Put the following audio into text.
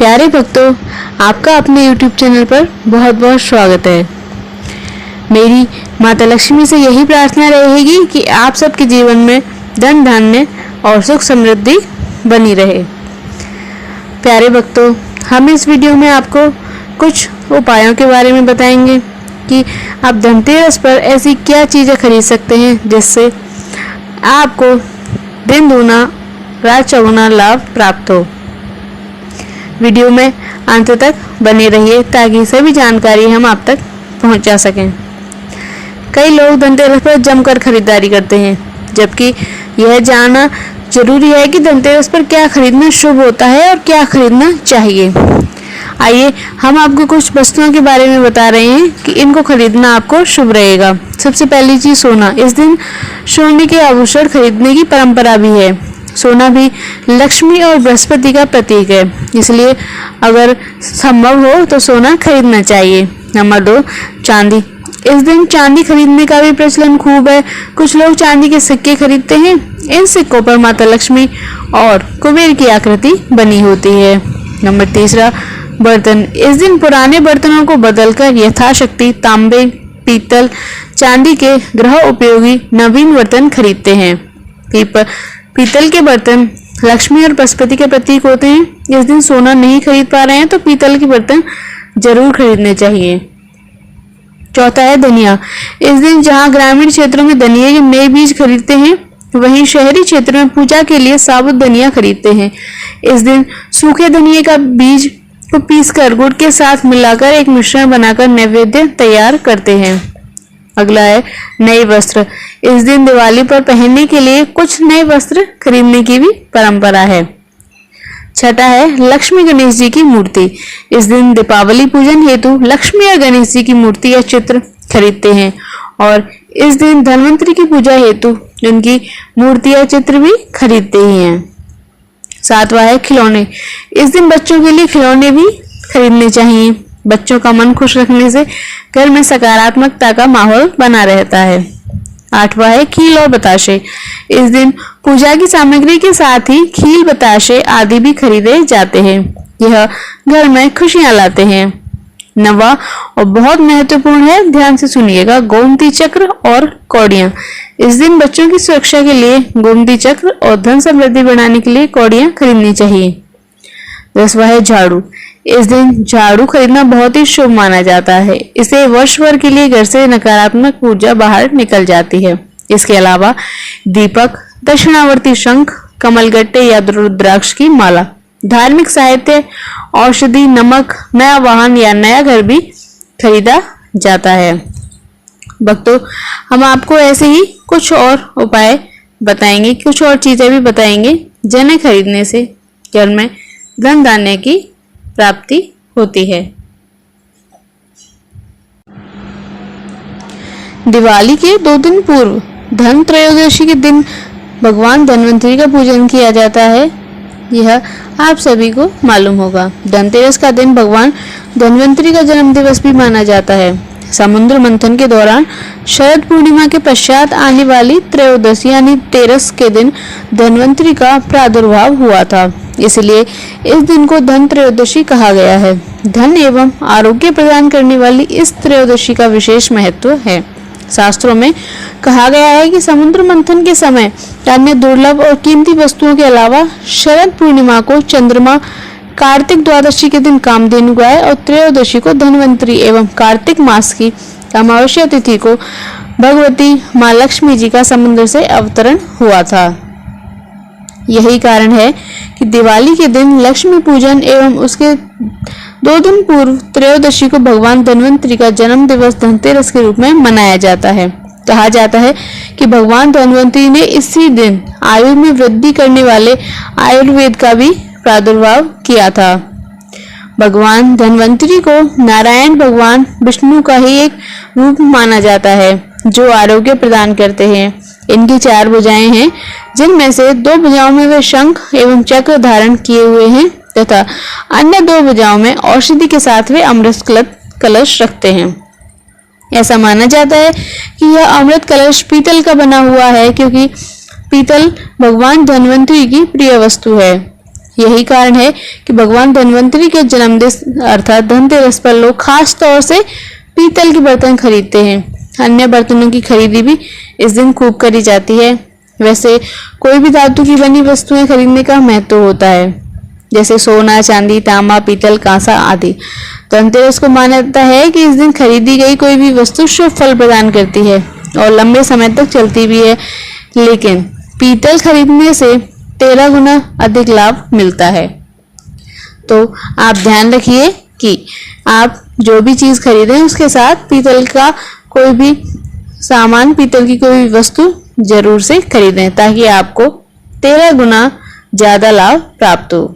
प्यारे भक्तों, आपका अपने YouTube चैनल पर बहुत बहुत स्वागत है। मेरी माता लक्ष्मी से यही प्रार्थना रहेगी कि आप सबके जीवन में धन धान्य और सुख समृद्धि बनी रहे। प्यारे भक्तों, हम इस वीडियो में आपको कुछ उपायों के बारे में बताएंगे कि आप धनतेरस पर ऐसी क्या चीज़ें खरीद सकते हैं जिससे आपको दिन दूना रात चौगुना लाभ प्राप्त हो। वीडियो में अंत तक बने रहिए ताकि सभी जानकारी हम आप तक पहुंचा सकें। कई लोग धनतेरस पर जमकर खरीदारी करते हैं, जबकि यह जानना जरूरी है कि धनतेरस पर क्या खरीदना शुभ होता है और क्या खरीदना चाहिए। आइए हम आपको कुछ वस्तुओं के बारे में बता रहे हैं कि इनको खरीदना आपको शुभ रहेगा। सबसे पहली चीज सोना। इस दिन सोने के आभूषण खरीदने की परंपरा भी है। सोना भी लक्ष्मी और बृहस्पति का प्रतीक है, इसलिए अगर संभव हो तो सोना खरीदना चाहिए। नंबर 2, चांदी। इस दिन चांदी खरीदने का भी प्रचलन खूब है। कुछ लोग चांदी के सिक्के खरीदते हैं। इन सिक्कों पर माता लक्ष्मी और कुबेर की आकृति बनी होती है। नंबर 3, बर्तन। इस दिन पुराने बर्तनों को बदलकर यथाशक्ति तांबे, पीतल, चांदी के गृह उपयोगी नवीन बर्तन खरीदते हैं। पीतल के बर्तन लक्ष्मी और बृहस्पति के प्रतीक होते हैं। इस दिन सोना नहीं खरीद पा रहे हैं तो पीतल के बर्तन जरूर खरीदने चाहिए। चौथा है धनिया। इस दिन जहां ग्रामीण क्षेत्रों में धनिया के नए बीज खरीदते हैं, वहीं शहरी क्षेत्र में पूजा के लिए साबुत धनिया खरीदते हैं। इस दिन सूखे धनिया का बीज को पीसकर गुड़ के साथ मिलाकर एक मिश्रण बनाकर नैवेद्य तैयार करते हैं। अगला है नए वस्त्र। इस दिन दिवाली पर पहनने के लिए कुछ नए वस्त्र खरीदने की भी परंपरा है। छठा है लक्ष्मी गणेश जी की मूर्ति। इस दिन दीपावली पूजन हेतु लक्ष्मी और गणेश जी की मूर्ति या चित्र खरीदते हैं और इस दिन धनवंतरी की पूजा हेतु उनकी मूर्ति या चित्र भी खरीदते ही हैं। सातवां है खिलौने। इस दिन बच्चों के लिए खिलौने भी खरीदने चाहिए। बच्चों का मन खुश रखने से घर में सकारात्मकता का माहौल बना रहता है। आठवां है खील और बताशे। इस दिन पूजा की सामग्री के साथ ही खील, बताशे आदि भी खरीदे जाते हैं। यह घर में खुशियां लाते हैं। नवा और बहुत महत्वपूर्ण है, ध्यान से सुनिएगा, गोमती चक्र और कौड़ियां। इस दिन बच्चों की सुरक्षा के लिए गोमती चक्र और धन समृद्धि बढ़ाने के लिए कौड़ियां खरीदनी चाहिए। 10वां है झाड़ू। इस दिन झाड़ू खरीदना बहुत ही शुभ माना जाता है। इसे वर्ष भर के लिए घर से नकारात्मक ऊर्जा बाहर निकल जाती है। इसके अलावा दीपक, दक्षिणावर्ती शंख, कमलगट्टे या रुद्राक्ष की माला, धार्मिक साहित्य, औषधि, नमक, नया वाहन या नया घर भी खरीदा जाता है। भक्तों, हम आपको ऐसे ही कुछ और उपाय बताएंगे, कुछ और चीजें भी बताएंगे जिन्हें खरीदने से घर में धन धान्य की प्राप्ति होती है। दिवाली के 2 दिन पूर्व धन त्रयोदशी के दिन भगवान धनवंतरी का पूजन किया जाता है। यह आप सभी को मालूम होगा। धनतेरस का दिन भगवान धनवंतरी का जन्म दिवस भी माना जाता है। समुद्र मंथन के दौरान शरद पूर्णिमा के पश्चात आने वाली त्रयोदशी यानी तेरस के दिन धनवंतरी का प्रादुर्भाव हुआ था, इसलिए इस दिन को धन त्रयोदशी कहा गया है। धन एवं आरोग्य प्रदान करने वाली इस त्रयोदशी का विशेष महत्व है। शास्त्रों में कहा गया है कि समुद्र मंथन के समय अन्य दुर्लभ और कीमती वस्तुओं के अलावा शरद पूर्णिमा को चंद्रमा, कार्तिक द्वादशी के दिन कामधेनु गाय और त्रयोदशी को धनवंतरी एवं कार्तिक मास की अमावस्या तिथि को भगवती माँ लक्ष्मी जी का समुद्र से अवतरण हुआ था। यही कारण है कि दिवाली के दिन लक्ष्मी पूजन एवं उसके 2 दिन पूर्व त्रयोदशी को भगवान धनवंतरी का जन्म दिवस धनतेरस के रूप में मनाया जाता है। कहा जाता है कि भगवान धनवंतरी ने इसी दिन आयु में वृद्धि करने वाले आयुर्वेद का भी प्रादुर्भाव किया था। भगवान धनवंतरी को नारायण भगवान विष्णु का ही एक रूप माना जाता है जो आरोग्य प्रदान करते हैं। इनकी 4 भुजाएं हैं, जिनमें से 2 भुजाओं में वे शंख एवं चक्र धारण किए हुए हैं तथा अन्य 2 भुजाओं में औषधि के साथ वे अमृत कलश रखते हैं। ऐसा माना जाता है कि यह अमृत कलश पीतल का बना हुआ है, क्योंकि पीतल भगवान धनवंतरी की प्रिय वस्तु है। यही कारण है कि भगवान धन्वंतरी के जन्मदिन अर्थात धनतेरस पर लोग खास तौर से पीतल के बर्तन खरीदते हैं। अन्य बर्तनों की खरीदी भी इस दिन खूब करी जाती है। वैसे कोई भी धातु की बनी वस्तुएं खरीदने का महत्व होता है, जैसे सोना, चांदी, तांबा, पीतल, कांसा आदि। धनतेरस को माना जाता है कि इस दिन खरीदी गई कोई भी वस्तु शुभ फल प्रदान करती है और लंबे समय तक चलती भी है। लेकिन पीतल खरीदने से 13 गुना अधिक लाभ मिलता है। तो आप ध्यान रखिए कि आप जो भी चीज खरीदें उसके साथ पीतल का कोई भी सामान, पीतल की कोई भी वस्तु जरूर से खरीदें ताकि आपको 13 गुना ज्यादा लाभ प्राप्त हो।